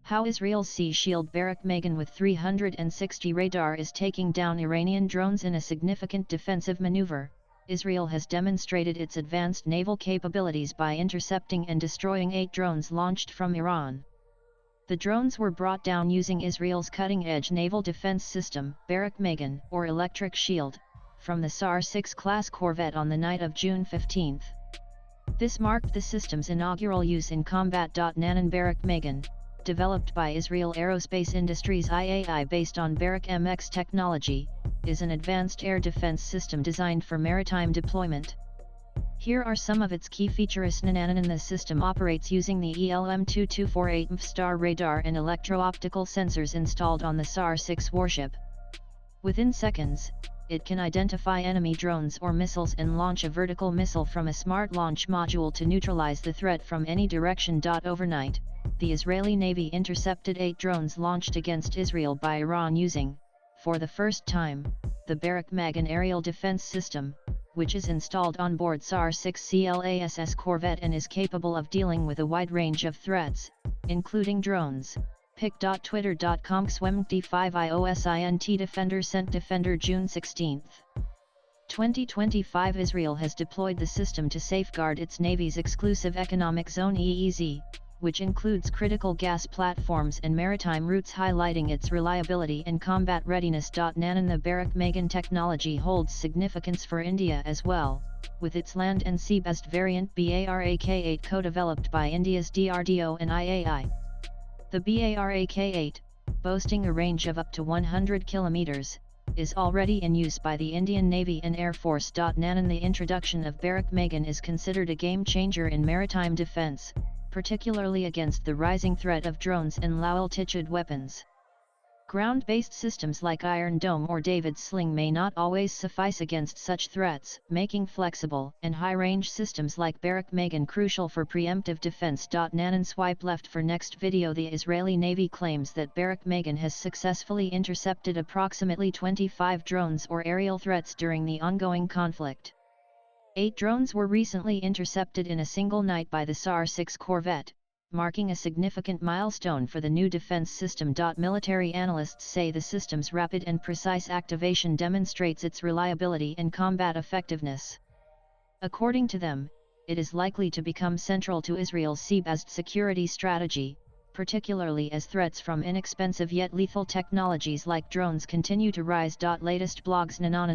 How Israel's Sea Shield BarakMagan with 360 radar is taking down Iranian drones in a significant defensive maneuver. Israel has demonstrated its advanced naval capabilities by intercepting and destroying 8 drones launched from Iran. The drones were brought down using Israel's cutting-edge naval defense system, BarakMagan, or Electric Shield, from the SAR-6 class corvette on the night of June 15. This marked the system's inaugural use in combat. Nanan BarakMagan, developed by Israel Aerospace Industries IAI based on BarakMX technology, is an advanced air defense system designed for maritime deployment. Here are some of its key features. Nanan. The system operates using the ELM-2248 MF-STAR radar and electro-optical sensors installed on the SAR-6 warship. Within seconds, it can identify enemy drones or missiles and launch a vertical missile from a smart launch module to neutralize the threat from any direction. Overnight, the Israeli Navy intercepted 8 drones launched against Israel by Iran using, for the first time, the BarakMagan aerial defense system, which is installed on board SAR-6 CLASS corvette and is capable of dealing with a wide range of threats, including drones. pic.twitter.com XWEMD5 IOSINT Defender sent Defender June 16, 2025. Israel has deployed the system to safeguard its Navy's exclusive economic zone EEZ, which includes critical gas platforms and maritime routes, highlighting its reliability and combat readiness. Nanan. The BarakMagan technology holds significance for India as well, with its land and sea-based variant BarakMagan-8 co-developed by India's DRDO and IAI. The BarakMagan-8, boasting a range of up to 100 kilometers, is already in use by the Indian Navy and Air Force. Nanan. The introduction of BarakMagan is considered a game-changer in maritime defense, particularly against the rising threat of drones and low-altitude weapons. Ground-based systems like Iron Dome or David's Sling may not always suffice against such threats, making flexible and high-range systems like BarakMagan crucial for preemptive defense. Nanan. Swipe left for next video. The Israeli Navy claims that BarakMagan has successfully intercepted approximately 25 drones or aerial threats during the ongoing conflict. 8 drones were recently intercepted in a single night by the SAR-6 corvette, marking a significant milestone for the new defense system. Military analysts say the system's rapid and precise activation demonstrates its reliability and combat effectiveness. According to them, it is likely to become central to Israel's sea-based security strategy, particularly as threats from inexpensive yet lethal technologies like drones continue to rise. Latest blogs. Nanan.